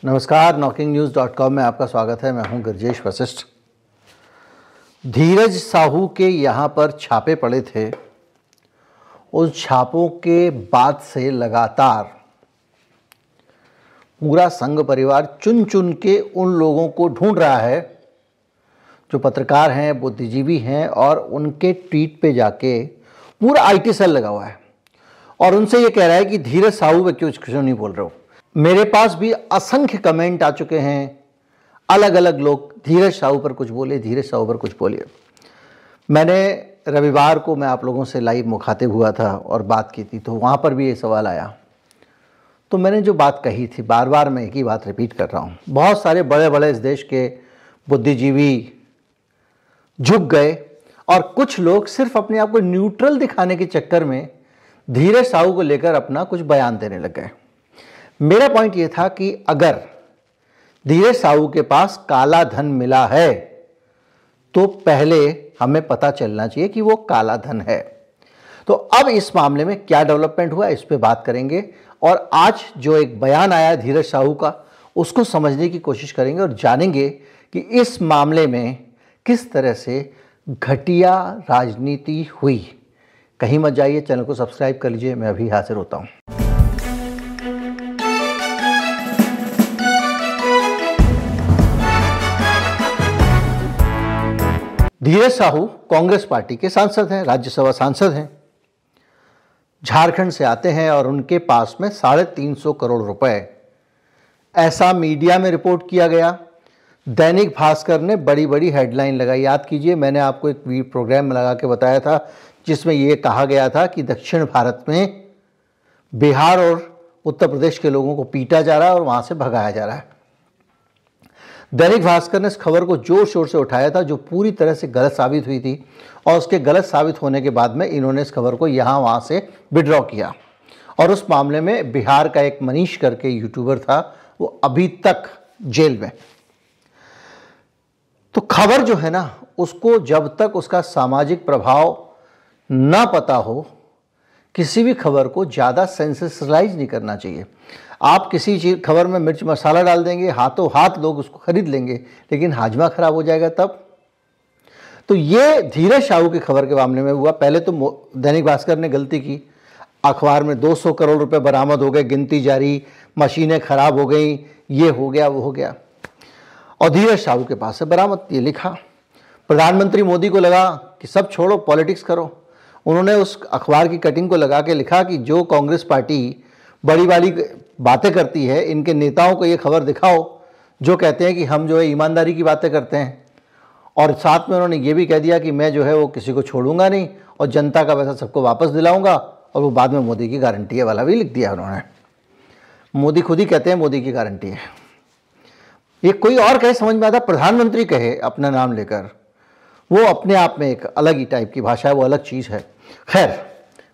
नमस्कार, knocking-news.com में आपका स्वागत है। मैं हूं गिरजेश वशिष्ठ। धीरज साहू के यहाँ पर छापे पड़े थे। उस छापों के बाद से लगातार पूरा संघ परिवार चुन चुन के उन लोगों को ढूंढ रहा है जो पत्रकार हैं, बुद्धिजीवी हैं, और उनके ट्वीट पे जाके पूरा आईटी सेल लगा हुआ है और उनसे ये कह रहा है कि धीरज साहू पे क्यों नहीं बोल रहे हो। मेरे पास भी असंख्य कमेंट आ चुके हैं, अलग अलग लोग धीरज साहू पर कुछ बोले, धीरज साहू पर कुछ बोलिए। मैंने रविवार को मैं आप लोगों से लाइव मुखातिब हुआ था और बात की थी, तो वहाँ पर भी ये सवाल आया। तो मैंने जो बात कही थी, बार बार मैं एक ही बात रिपीट कर रहा हूँ। बहुत सारे बड़े बड़े इस देश के बुद्धिजीवी झुक गए और कुछ लोग सिर्फ अपने आप को न्यूट्रल दिखाने के चक्कर में धीरज साहू को लेकर अपना कुछ बयान देने लग गए। मेरा पॉइंट ये था कि अगर धीरज साहू के पास काला धन मिला है तो पहले हमें पता चलना चाहिए कि वो काला धन है। तो अब इस मामले में क्या डेवलपमेंट हुआ, इस पे बात करेंगे और आज जो एक बयान आया है धीरज साहू का, उसको समझने की कोशिश करेंगे और जानेंगे कि इस मामले में किस तरह से घटिया राजनीति हुई। कहीं मत जाइए, चैनल को सब्सक्राइब कर लीजिए। मैं अभी हाजिर होता हूं। धीरज साहू कांग्रेस पार्टी के सांसद हैं, राज्यसभा सांसद हैं, झारखंड से आते हैं और उनके पास में 350 करोड़ रुपए, ऐसा मीडिया में रिपोर्ट किया गया। दैनिक भास्कर ने बड़ी बड़ी हेडलाइन लगाई। याद कीजिए, मैंने आपको एक प्रोग्राम में लगा के बताया था जिसमें यह कहा गया था कि दक्षिण भारत में बिहार और उत्तर प्रदेश के लोगों को पीटा जा रहा है और वहां से भगाया जा रहा है। दैनिक भास्कर ने इस खबर को जोर शोर से उठाया था, जो पूरी तरह से गलत साबित हुई थी, और उसके गलत साबित होने के बाद में इन्होंने इस खबर को यहाँ वहाँ से विड्रॉ किया। और उस मामले में बिहार का एक मनीष करके यूट्यूबर था, वो अभी तक जेल में। तो खबर जो है ना, उसको जब तक उसका सामाजिक प्रभाव ना पता हो, किसी भी खबर को ज़्यादा सेंसेशनलाइज नहीं करना चाहिए। आप किसी चीज़ खबर में मिर्च मसाला डाल देंगे, हाथों हाथ लोग उसको खरीद लेंगे, लेकिन हाजमा खराब हो जाएगा तब। तो ये धीरज साहू की खबर के मामले में हुआ। पहले तो दैनिक भास्कर ने गलती की, अखबार में 200 करोड़ रुपए बरामद हो गए, गिनती जारी, मशीनें खराब हो गई, ये हो गया वो हो गया, और धीरज साहू के पास से बरामद ये लिखा। प्रधानमंत्री मोदी को लगा कि सब छोड़ो, पॉलिटिक्स करो। उन्होंने उस अखबार की कटिंग को लगा के लिखा कि जो कांग्रेस पार्टी बड़ी वाली बातें करती है, इनके नेताओं को ये खबर दिखाओ जो कहते हैं कि हम जो है ईमानदारी की बातें करते हैं। और साथ में उन्होंने ये भी कह दिया कि मैं जो है वो किसी को छोड़ूंगा नहीं और जनता का पैसा सबको वापस दिलाऊंगा, और वो बाद में मोदी की गारंटी है वाला भी लिख दिया उन्होंने। मोदी खुद ही कहते हैं मोदी की गारंटी है। ये कोई और कहे समझ में आता, प्रधानमंत्री कहे अपना नाम लेकर, वो अपने आप में एक अलग ही टाइप की भाषा है, वो अलग चीज़ है। खैर,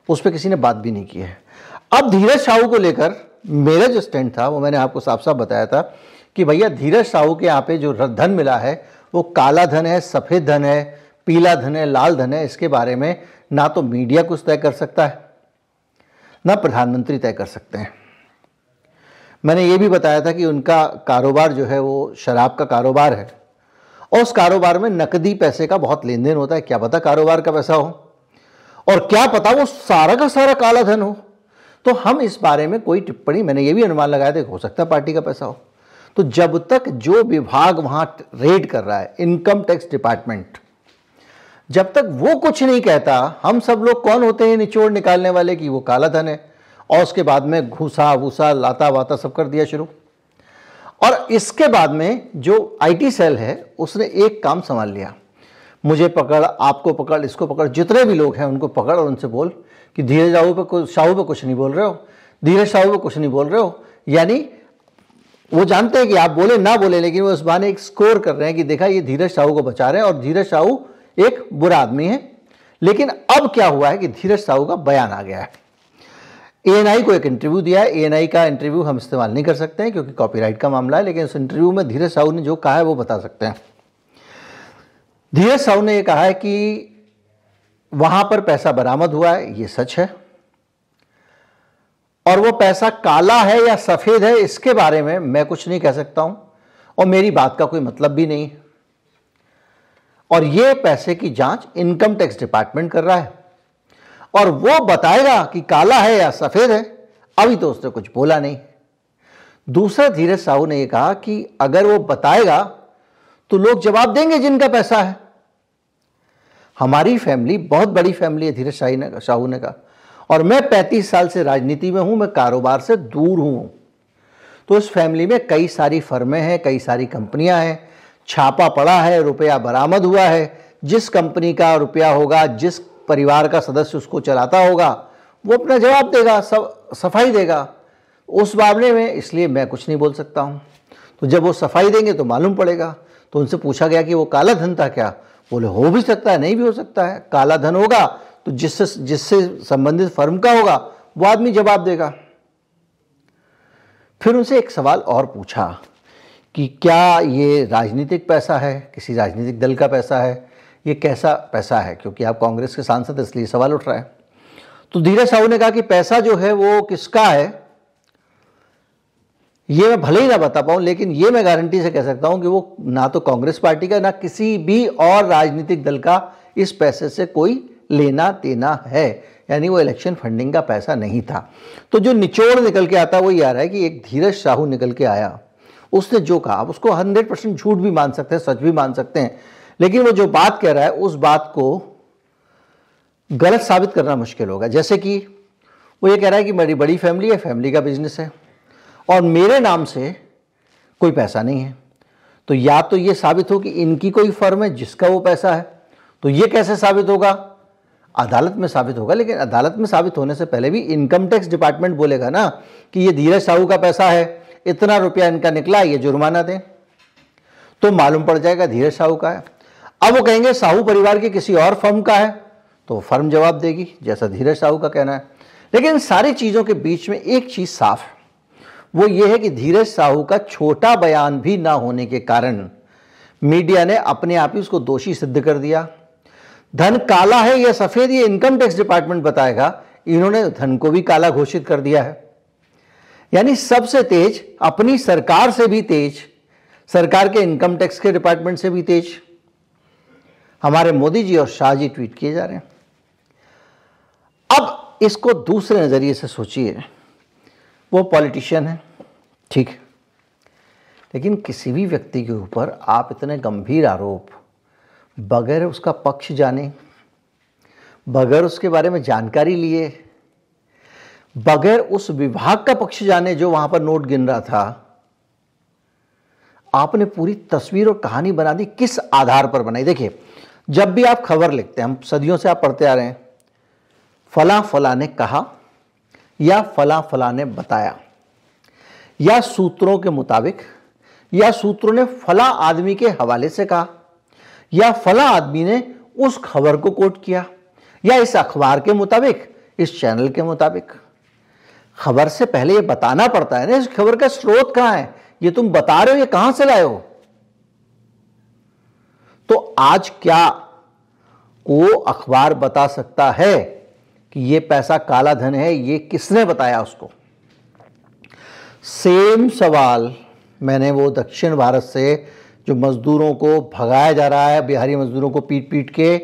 उस पर किसी ने बात भी नहीं की है। अब धीरज साहू को लेकर मेरा जो स्टैंड था वो मैंने आपको साफ साफ बताया था कि भैया धीरज साहू के यहाँ पे जो धन मिला है वो काला धन है, सफ़ेद धन है, पीला धन है, लाल धन है। इसके बारे में ना तो मीडिया कुछ तय कर सकता है, ना प्रधानमंत्री तय कर सकते हैं। मैंने ये भी बताया था कि उनका कारोबार जो है वो शराब का कारोबार है और उस कारोबार में नकदी पैसे का बहुत लेन देन होता है। क्या पता कारोबार का पैसा हो, और क्या पता वो सारा का सारा काला धन हो। तो हम इस बारे में कोई टिप्पणी, मैंने ये भी अनुमान लगाया था हो सकता है पार्टी का पैसा हो। तो जब तक जो विभाग वहां रेड कर रहा है, इनकम टैक्स डिपार्टमेंट, जब तक वो कुछ नहीं कहता, हम सब लोग कौन होते हैं निचोड़ निकालने वाले कि वो काला धन है, और उसके बाद में घूसा वूसा लाता वाता सब कर दिया शुरू। और इसके बाद में जो आईटी सेल है उसने एक काम संभाल लिया, मुझे पकड़, आपको पकड़, इसको पकड़, जितने भी लोग हैं उनको पकड़ और उनसे बोल कि धीरज साहू पे कुछ नहीं बोल रहे हो, धीरज साहू पे कुछ नहीं बोल रहे हो। यानी वो जानते हैं कि आप बोले ना बोले, लेकिन वो इस बहाने एक स्कोर कर रहे हैं कि देखा ये धीरज साहू को बचा रहे हैं और धीरज साहू एक बुरा आदमी है। लेकिन अब क्या हुआ है कि धीरज साहू का बयान आ गया है। एएनआई को एक इंटरव्यू दिया है। एएनआई का इंटरव्यू हम इस्तेमाल नहीं कर सकते हैं क्योंकि कॉपीराइट का मामला है, लेकिन उस इंटरव्यू में धीरज साहू ने जो कहा है वो बता सकते हैं। धीरज साहू ने यह कहा है कि वहां पर पैसा बरामद हुआ है, ये सच है। और वो पैसा काला है या सफेद है इसके बारे में मैं कुछ नहीं कह सकता हूं और मेरी बात का कोई मतलब भी नहीं है। और ये पैसे की जांच इनकम टैक्स डिपार्टमेंट कर रहा है और वो बताएगा कि काला है या सफेद है। अभी तो उसने कुछ बोला नहीं। दूसरा, धीरज साहू ने यह कहा कि अगर वो बताएगा तो लोग जवाब देंगे जिनका पैसा है। हमारी फैमिली बहुत बड़ी फैमिली है, धीरज साहू ने कहा, और मैं 35 साल से राजनीति में हूं, मैं कारोबार से दूर हूं। तो इस फैमिली में कई सारी फर्में हैं, कई सारी कंपनियां हैं, छापा पड़ा है, रुपया बरामद हुआ है। जिस कंपनी का रुपया होगा, जिस परिवार का सदस्य उसको चलाता होगा, वो अपना जवाब देगा, सफाई देगा उस मामले में। इसलिए मैं कुछ नहीं बोल सकता हूं। तो जब वो सफाई देंगे तो मालूम पड़ेगा। तो उनसे पूछा गया कि वो काला धन था क्या? बोले हो भी सकता है, नहीं भी हो सकता है। काला धन होगा तो जिससे संबंधित फर्म का होगा वो आदमी जवाब देगा। फिर उनसे एक सवाल और पूछा कि क्या ये राजनीतिक पैसा है, किसी राजनीतिक दल का पैसा है, ये कैसा पैसा है? क्योंकि आप कांग्रेस के सांसद, इसलिए सवाल उठ रहा है। तो धीरज साहू ने कहा कि पैसा जो है वो किसका है ये मैं भले ही ना बता पाऊं, लेकिन ये मैं गारंटी से कह सकता हूं कि वो ना तो कांग्रेस पार्टी का, ना किसी भी और राजनीतिक दल का इस पैसे से कोई लेना देना है। यानी वो इलेक्शन फंडिंग का पैसा नहीं था। तो जो निचोड़ निकल के आता वो ये आ रहा है कि एक धीरज साहू निकल के आया, उसने जो कहा, आप उसको 100% झूठ भी मान सकते हैं, सच भी मान सकते हैं, लेकिन वो जो बात कह रहा है उस बात को गलत साबित करना मुश्किल होगा। जैसे कि वो ये कह रहा है कि मेरी बड़ी फैमिली है, फैमिली का बिजनेस है और मेरे नाम से कोई पैसा नहीं है। तो या तो ये साबित हो कि इनकी कोई फर्म है जिसका वो पैसा है। तो ये कैसे साबित होगा? अदालत में साबित होगा। लेकिन अदालत में साबित होने से पहले भी इनकम टैक्स डिपार्टमेंट बोलेगा ना कि ये धीरज साहू का पैसा है, इतना रुपया इनका निकला, ये जुर्माना दें, तो मालूम पड़ जाएगा धीरज साहू का है। अब वो कहेंगे साहू परिवार के किसी और फर्म का है, तो फर्म जवाब देगी जैसा धीरज साहू का कहना है। लेकिन सारी चीज़ों के बीच में एक चीज़ साफ है, वो ये है कि धीरज साहू का छोटा बयान भी ना होने के कारण मीडिया ने अपने आप ही उसको दोषी सिद्ध कर दिया। धन काला है या सफेद ये इनकम टैक्स डिपार्टमेंट बताएगा, इन्होंने धन को भी काला घोषित कर दिया है। यानी सबसे तेज, अपनी सरकार से भी तेज, सरकार के इनकम टैक्स के डिपार्टमेंट से भी तेज हमारे मोदी जी और शाह जी ट्वीट किए जा रहे हैं। अब इसको दूसरे नजरिए से सोचिए, वो पॉलिटिशियन है, ठीक है, लेकिन किसी भी व्यक्ति के ऊपर आप इतने गंभीर आरोप बगैर उसका पक्ष जाने, बगैर उसके बारे में जानकारी लिए, बगैर उस विभाग का पक्ष जाने जो वहां पर नोट गिन रहा था, आपने पूरी तस्वीर और कहानी बना दी। किस आधार पर बनाई? देखिए, जब भी आप खबर लिखते हैं, हम सदियों से आप पढ़ते आ रहे हैं, फला फला ने कहा या फला फला ने बताया, या सूत्रों के मुताबिक, या सूत्रों ने फला आदमी के हवाले से कहा, या फला आदमी ने उस खबर को कोट किया, या इस अखबार के मुताबिक, इस चैनल के मुताबिक। खबर से पहले ये बताना पड़ता है ना, इस खबर का स्रोत कहां है, ये तुम बता रहे हो, ये कहां से लाए हो? तो आज क्या वो अखबार बता सकता है कि ये पैसा काला धन है? ये किसने बताया उसको? सेम सवाल मैंने वो दक्षिण भारत से जो मजदूरों को भगाया जा रहा है, बिहारी मजदूरों को पीट पीट के,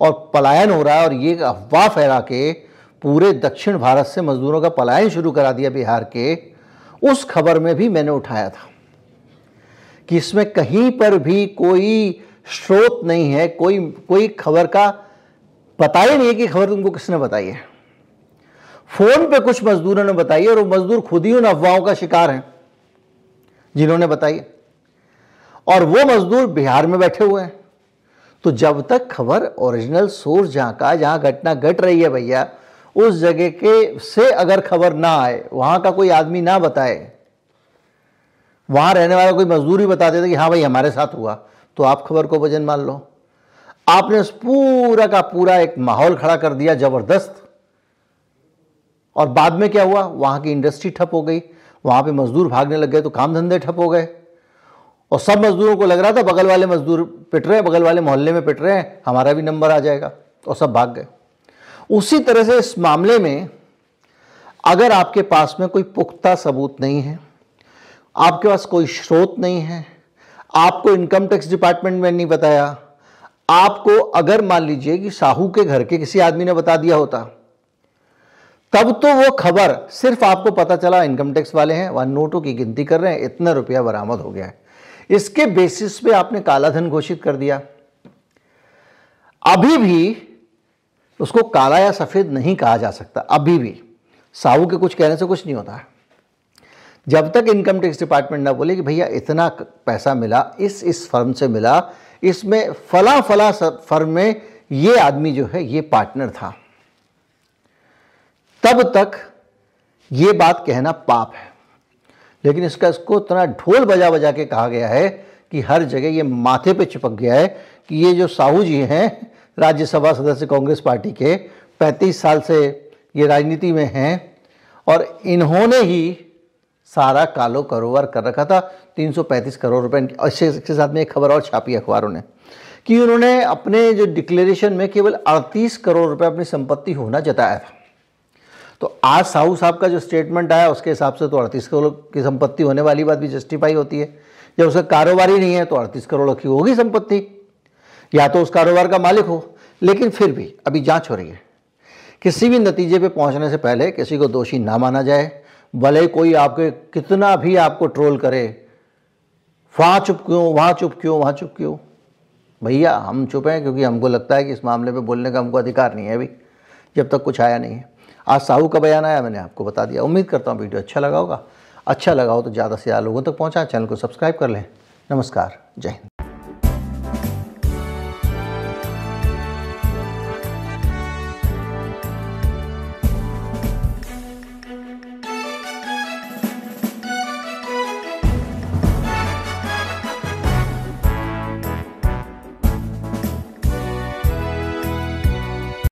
और पलायन हो रहा है, और ये अफवाह फैला के पूरे दक्षिण भारत से मजदूरों का पलायन शुरू करा दिया बिहार के, उस खबर में भी मैंने उठाया था कि इसमें कहीं पर भी कोई स्रोत नहीं है, कोई खबर का पता ही नहीं है कि खबर तुमको किसने बताई है। फोन पे कुछ मजदूरों ने बताई है और वो मजदूर खुद ही उन अफवाहों का शिकार हैं जिन्होंने बताई, और वो मजदूर बिहार में बैठे हुए हैं। तो जब तक खबर ओरिजिनल सोर्स जहां घटना घट रही है भैया, उस जगह के से अगर खबर ना आए, वहां का कोई आदमी ना बताए, वहां रहने वाला कोई मजदूर ही बता देता कि हाँ भाई हमारे साथ हुआ, तो आप खबर को वजन मान लो। आपने उस पूरा का पूरा एक माहौल खड़ा कर दिया जबरदस्त, और बाद में क्या हुआ? वहां की इंडस्ट्री ठप हो गई, वहां पे मजदूर भागने लग गए, तो काम धंधे ठप हो गए, और सब मजदूरों को लग रहा था बगल वाले मजदूर पिट रहे हैं, बगल वाले मोहल्ले में पिट रहे हैं, हमारा भी नंबर आ जाएगा, और सब भाग गए। उसी तरह से इस मामले में अगर आपके पास में कोई पुख्ता सबूत नहीं है, आपके पास कोई स्रोत नहीं है, आपको इनकम टैक्स डिपार्टमेंट में नहीं बताया, आपको अगर मान लीजिए कि साहू के घर के किसी आदमी ने बता दिया होता, तब तो वो खबर सिर्फ आपको पता चला इनकम टैक्स वाले हैं, वहां नोटों की गिनती कर रहे हैं, इतना रुपया बरामद हो गया है, इसके बेसिस पे आपने काला धन घोषित कर दिया। अभी भी उसको काला या सफेद नहीं कहा जा सकता, अभी भी साहू के कुछ कहने से कुछ नहीं होता है। जब तक इनकम टैक्स डिपार्टमेंट ना बोले कि भैया इतना पैसा मिला, इस फर्म से मिला, इसमें फला फला फर्म में ये आदमी जो है ये पार्टनर था, तब तक ये बात कहना पाप है। लेकिन इसको इतना ढोल बजा बजा के कहा गया है कि हर जगह ये माथे पे चिपक गया है कि ये जो साहू जी हैं, राज्यसभा सदस्य कांग्रेस पार्टी के, 35 साल से ये राजनीति में हैं और इन्होंने ही सारा कालो कारोबार कर रखा था। 335 करोड़ रुपए। इसके साथ में एक खबर और छापी अखबारों ने कि उन्होंने अपने जो डिक्लेरेशन में केवल 38 करोड़ रुपए अपनी संपत्ति होना जताया था। तो आज साहू साहब का जो स्टेटमेंट आया उसके हिसाब से तो 38 करोड़ की संपत्ति होने वाली बात भी जस्टिफाई होती है। जब उसका कारोबार ही नहीं है तो 38 करोड़ की होगी संपत्ति, या तो उस कारोबार का मालिक हो। लेकिन फिर भी अभी जांच हो रही है, किसी भी नतीजे पे पहुंचने से पहले किसी को दोषी ना माना जाए, भले कोई आपके कितना भी आपको ट्रोल करे, वहाँ चुप क्यों, वहाँ चुप क्यों, वहाँ चुप क्यों। भैया हम चुप हैं क्योंकि हमको लगता है कि इस मामले में बोलने का हमको अधिकार नहीं है अभी, जब तक कुछ आया नहीं है। आज साहू का बयान आया, मैंने आपको बता दिया। उम्मीद करता हूँ वीडियो अच्छा लगा होगा। अच्छा लगा हो तो ज़्यादा से ज़्यादा लोगों तक पहुँचाएं, चैनल को सब्सक्राइब कर लें। नमस्कार, जय हिंद।